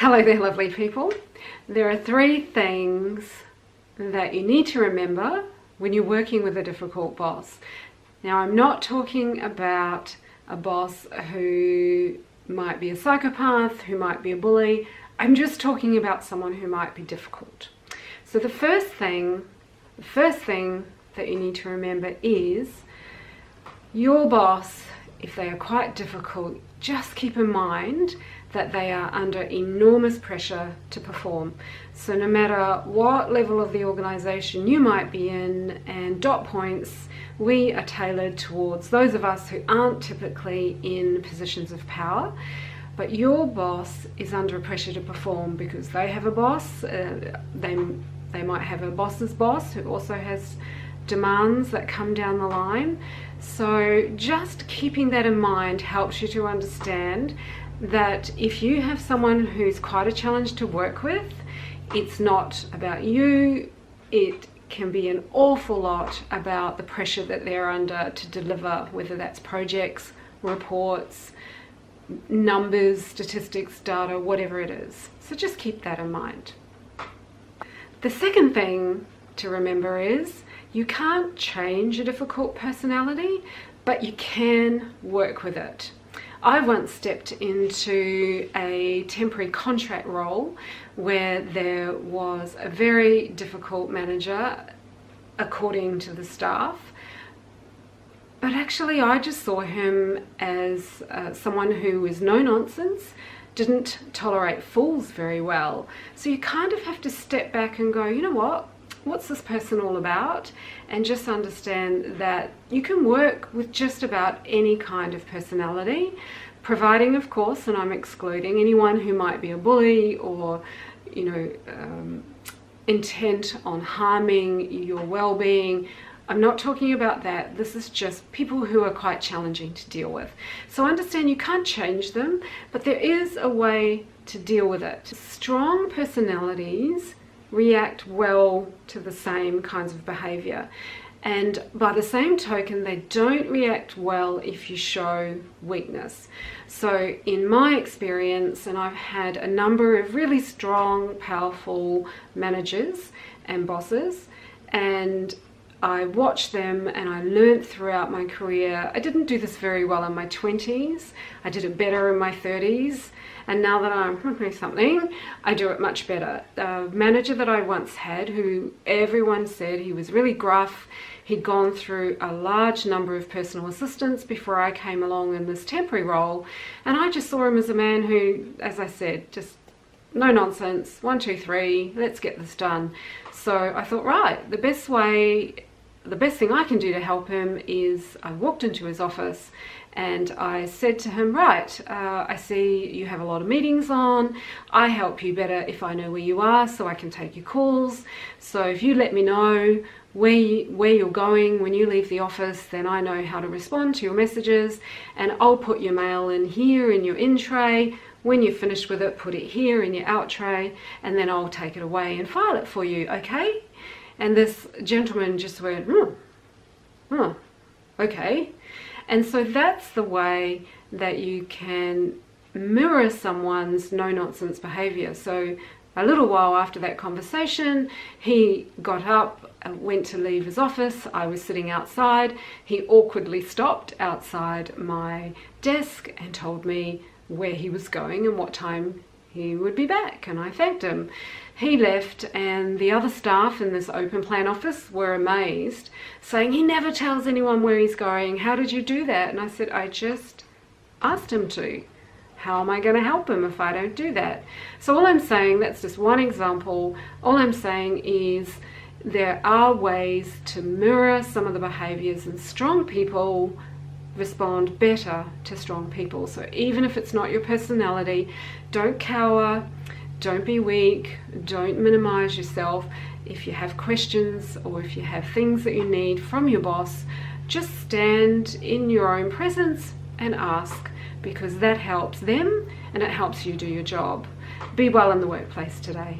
Hello there, lovely people. There are 3 things that you need to remember when you're working with a difficult boss. Now, I'm not talking about a boss who might be a psychopath, who might be a bully. I'm just talking about someone who might be difficult. So the first thing that you need to remember is your boss, if they are quite difficult, just keep in mind that they are under enormous pressure to perform. So no matter what level of the organization you might be in, and DotPointz, we are tailored towards those of us who aren't typically in positions of power, but your boss is under pressure to perform because they have a boss. They might have a boss's boss who also has demands that come down the line. So just keeping that in mind helps you to understand that if you have someone who's quite a challenge to work with, it's not about you. It can be an awful lot about the pressure that they're under to deliver, whether that's projects, reports, numbers, statistics, data, whatever it is. So just keep that in mind. The second thing to remember is you can't change a difficult personality, but you can work with it. I once stepped into a temporary contract role where there was a very difficult manager, according to the staff, but actually I just saw him as someone who was no nonsense, didn't tolerate fools very well. So you kind of have to step back and go, you know what? What's this person all about? And just understand that you can work with just about any kind of personality, providing, of course, and I'm excluding anyone who might be a bully or, intent on harming your well-being. I'm not talking about that. This is just people who are quite challenging to deal with. So understand you can't change them, but there is a way to deal with it. Strong personalities react well to the same kinds of behaviour, and by the same token they don't react well if you show weakness. So in my experience, and I've had a number of really strong, powerful managers and bosses, and I watched them and I learned throughout my career. I didn't do this very well in my 20s. I did it better in my 30s. And now that I'm something, I do it much better. The manager that I once had, who everyone said he was really gruff, he'd gone through a large number of personal assistants before I came along in this temporary role. And I just saw him as a man who, as I said, just no nonsense, 1, 2, 3, let's get this done. So I thought, right, the best thing I can do to help him is I walked into his office and I said to him, right, I see you have a lot of meetings on. I help you better if I know where you are so I can take your calls. So if you let me know where you're going when you leave the office, then I know how to respond to your messages, and I'll put your mail in here in your in tray. When you're finished with it, put it here in your out tray, and then I'll take it away and file it for you, okay? And this gentleman just went, okay. And so that's the way that you can mirror someone's no-nonsense behavior. So a little while after that conversation, he got up and went to leave his office. I was sitting outside. He awkwardly stopped outside my desk and told me where he was going and what time he would be back, and I thanked him. He left, and the other staff in this open plan office were amazed, saying, he never tells anyone where he's going. How did you do that? And I said, I just asked him to. How am I going to help him if I don't do that? So all I'm saying, that's just one example. All I'm saying is there are ways to mirror some of the behaviors, and strong people respond better to strong people. So even if it's not your personality, don't cower, don't be weak, don't minimize yourself. If you have questions or if you have things that you need from your boss, just stand in your own presence and ask, because that helps them and it helps you do your job. Be well in the workplace today.